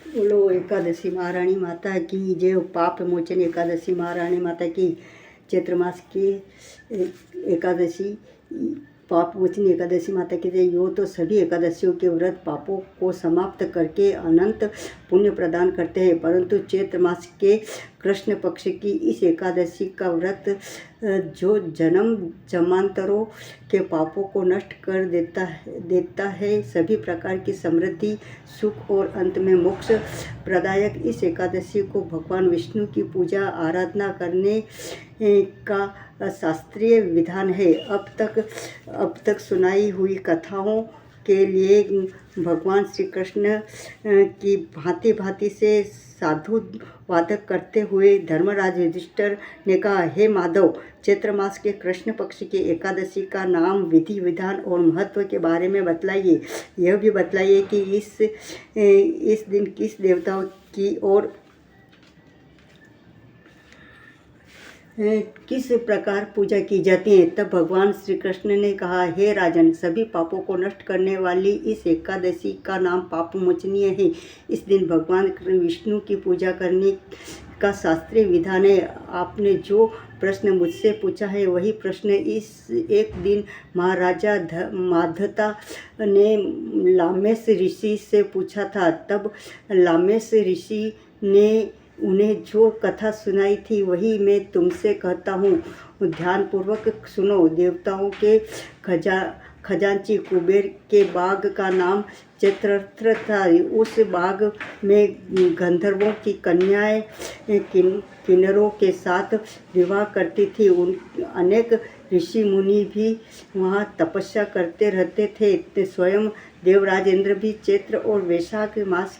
बोलो एकादशी महारानी माता की जय। पाप मोचन एकादशी महारानी माता की। चैत्र मास की एकादशी पाप मोचनी एकादशी माता की जय। यो तो सभी एकादशियों के व्रत पापों को समाप्त करके अनंत पुण्य प्रदान करते हैं, परंतु चैत्र मास के कृष्ण पक्ष की इस एकादशी का व्रत जो जन्म जन्मांतरों के पापों को नष्ट कर देता है, सभी प्रकार की समृद्धि, सुख और अंत में मोक्ष प्रदायक इस एकादशी को भगवान विष्णु की पूजा आराधना करने का शास्त्रीय विधान है। अब तक सुनाई हुई कथाओं के लिए भगवान श्री कृष्ण की भांति भांति से साधु वादक करते हुए धर्मराज युधिष्ठिर ने कहा, हे माधव, चैत्र मास के कृष्ण पक्ष की एकादशी का नाम, विधि विधान और महत्व के बारे में बतलाइए। यह भी बतलाइए कि इस दिन किस देवताओं की और किस प्रकार पूजा की जाती है। तब भगवान श्री कृष्ण ने कहा, हे राजन, सभी पापों को नष्ट करने वाली इस एकादशी का नाम पाप मोचनीय है। इस दिन भगवान विष्णु की पूजा करने का शास्त्रीय विधान है। आपने जो प्रश्न मुझसे पूछा है वही प्रश्न इस एक दिन महाराजा माधता ने लामेश ऋषि से पूछा था। तब लामेश ऋषि ने उन्हें जो कथा सुनाई थी वही मैं तुमसे कहता हूँ। ध्यानपूर्वक सुनो। देवताओं के खजांची कुबेर के बाग का नाम चैत्ररथ था। उस बाग में गंधर्वों की कन्याएं किन्नरों के साथ विवाह करती थी। अनेक ऋषि मुनि भी वहाँ तपस्या करते रहते थे। स्वयं देवराज इंद्र भी चैत्र और वैशाख मास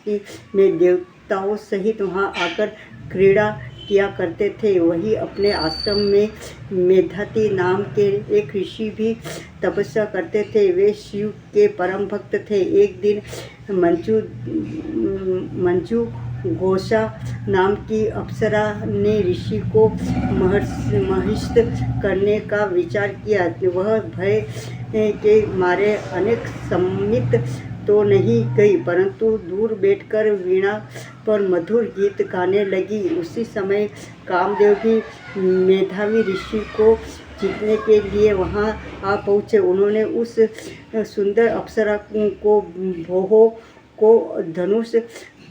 में देवताओं सहित वहाँ आकर क्रीड़ा किया करते थे। वही अपने आश्रम में मेधाती नाम के एक ऋषि भी तपस्या करते थे। वे शिव के परम भक्त थे। एक दिन मंजू घोषा नाम की अप्सरा ने ऋषि को महिष्ट करने का विचार किया। वह भय के मारे अनेक सम्मित तो नहीं गई, परंतु दूर बैठकर वीणा पर मधुर गीत गाने लगी। उसी समय कामदेव भी मेधावी ऋषि को जीतने के लिए वहां आ पहुँचे। उन्होंने उस सुंदर अप्सरा को भौहों को धनुष,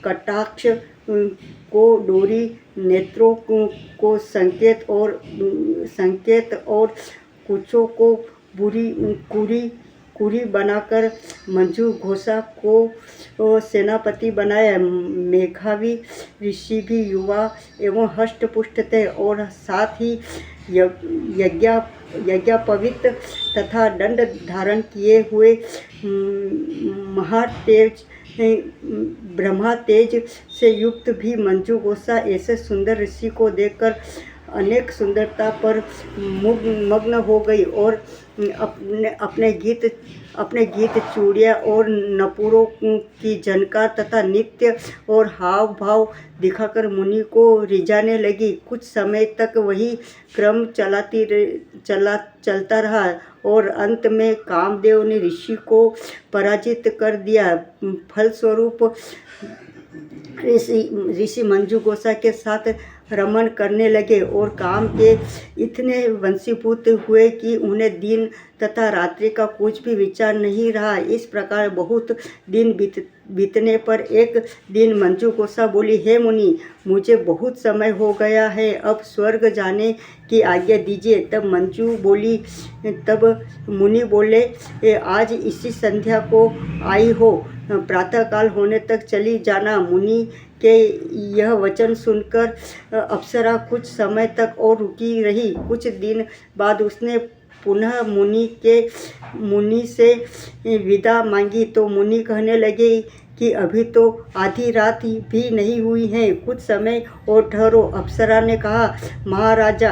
कटाक्ष को डोरी, नेत्रों को संकेत और कुचों को कुरी बनाकर मंजू घोषा को सेनापति बनाया। मेघावी ऋषि भी युवा एवं हष्टपुष्ट थे और साथ ही यज्ञापवित तथा दंड धारण किए हुए महातेज ब्रह्मा तेज से युक्त भी। मंजू घोषा ऐसे सुंदर ऋषि को देखकर अनेक सुंदरता पर मग्न हो गई और अपने गीत चूड़िया और नपुरों की झनकार तथा नित्य और हाव भाव दिखाकर मुनि को रिझाने लगी। कुछ समय तक वही क्रम चलता रहा और अंत में कामदेव ने ऋषि को पराजित कर दिया। फलस्वरूप ऋषि मंजू घोषा के साथ रमण करने लगे और काम के इतने वंशीभूत हुए कि उन्हें दिन तथा रात्रि का कुछ भी विचार नहीं रहा। इस प्रकार बहुत दिन बीतने पर एक दिन मंजू घोषा बोली, हे मुनि, मुझे बहुत समय हो गया है, अब स्वर्ग जाने की आज्ञा दीजिए। तब मुनि बोले, आज इसी संध्या को आई हो, प्रातःकाल होने तक चली जाना। मुनि के यह वचन सुनकर अप्सरा कुछ समय तक और रुकी रही। कुछ दिन बाद उसने पुनः मुनि से विदा मांगी तो मुनि कहने लगे कि अभी तो आधी रात भी नहीं हुई है, कुछ समय और ठहरो। अप्सरा ने कहा, महाराजा,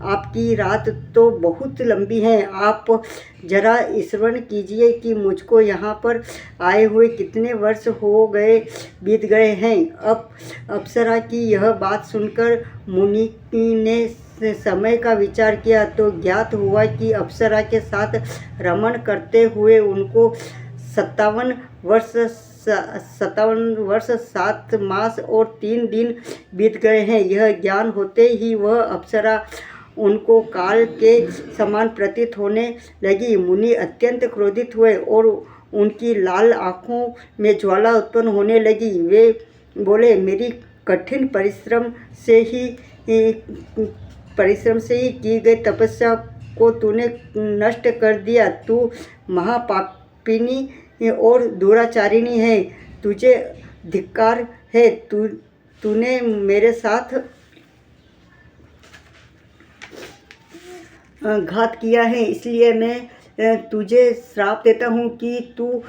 आपकी रात तो बहुत लंबी है, आप जरा स्मरण कीजिए कि मुझको यहाँ पर आए हुए कितने वर्ष बीत गए हैं। अब अप्सरा की यह बात सुनकर मुनि ने समय का विचार किया तो ज्ञात हुआ कि अप्सरा के साथ रमण करते हुए उनको 57 वर्ष 57 वर्ष 7 मास और 3 दिन बीत गए हैं। यह ज्ञान होते ही वह अप्सरा उनको काल के समान प्रतीत होने लगी। मुनि अत्यंत क्रोधित हुए और उनकी लाल आँखों में ज्वाला उत्पन्न होने लगी। वे बोले, मेरी कठिन परिश्रम से ही की गई तपस्या को तूने नष्ट कर दिया। तू महापापिनी और दुराचारिणी है। तुझे धिक्कार है। तूने मेरे साथ घात किया है, इसलिए मैं तुझे श्राप देता हूँ कि तू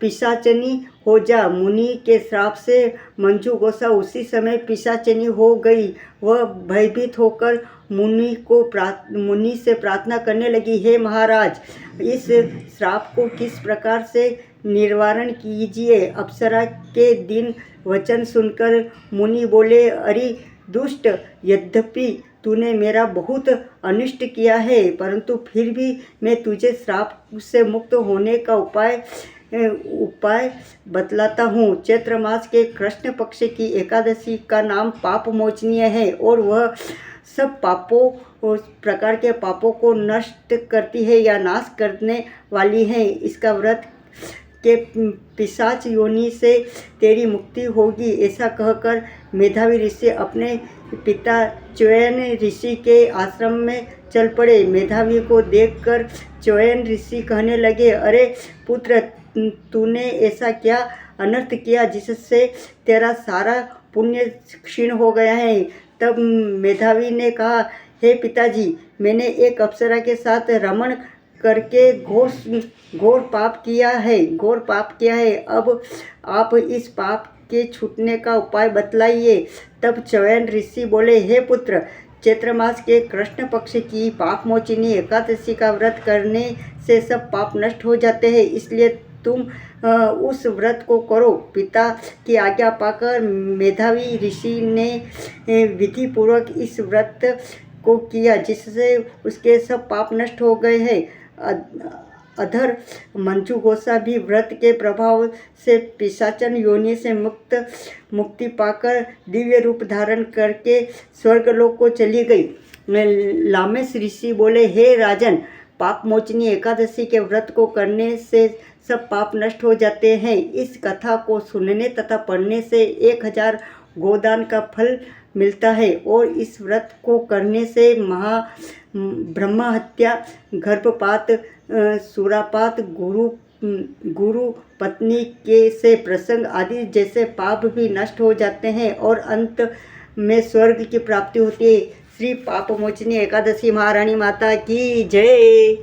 पिशाचनी हो जा। मुनि के श्राप से मंजू गोसा उसी समय पिशाचनी हो गई। वह भयभीत होकर मुनि से प्रार्थना करने लगी, हे महाराज, इस श्राप को किस प्रकार से निवारण कीजिए। अप्सरा के दिन वचन सुनकर मुनि बोले, अरे दुष्ट, यद्यपि तूने मेरा बहुत अनिष्ट किया है, परंतु फिर भी मैं तुझे श्राप से मुक्त होने का उपाय बतलाता हूँ। चैत्र मास के कृष्ण पक्ष की एकादशी का नाम पाप मोचनीय है और वह सब प्रकार के पापों को नष्ट करती है या नाश करने वाली है। इसका व्रत के पिशाच योनि से तेरी मुक्ति होगी। ऐसा कहकर मेधावी ऋषि अपने पिता च्यवन ऋषि के आश्रम में चल पड़े। मेधावी को देखकर च्यवन ऋषि कहने लगे, अरे पुत्र, तूने ऐसा क्या अनर्थ किया जिससे तेरा सारा पुण्य क्षीण हो गया है। तब मेधावी ने कहा, हे पिताजी, मैंने एक अप्सरा के साथ रमण करके घोर पाप किया है। अब आप इस पाप के छूटने का उपाय बतलाइए। तब च्यवन ऋषि बोले, हे पुत्र, चैत्र मास के कृष्ण पक्ष की पाप मोचिनी एकादशी का व्रत करने से सब पाप नष्ट हो जाते हैं, इसलिए तुम उस व्रत को करो। पिता की आज्ञा पाकर मेधावी ऋषि ने विधि पूर्वक इस व्रत को किया, जिससे उसके सब पाप नष्ट हो गए हैं। अधर मंजू गोसा भी व्रत के प्रभाव से पिशाचन योनि से मुक्ति पाकर दिव्य रूप धारण करके स्वर्गलोक को चली गई। लामेश ऋषि बोले, हे राजन, पाप मोचनी एकादशी के व्रत को करने से सब पाप नष्ट हो जाते हैं। इस कथा को सुनने तथा पढ़ने से 1000 गोदान का फल मिलता है और इस व्रत को करने से ब्रह्म हत्या, गर्भपात, सुरापात, गुरु पत्नी के से प्रसंग आदि जैसे पाप भी नष्ट हो जाते हैं और अंत में स्वर्ग की प्राप्ति होती है। श्री पाप मोचनी एकादशी महारानी माता की जय।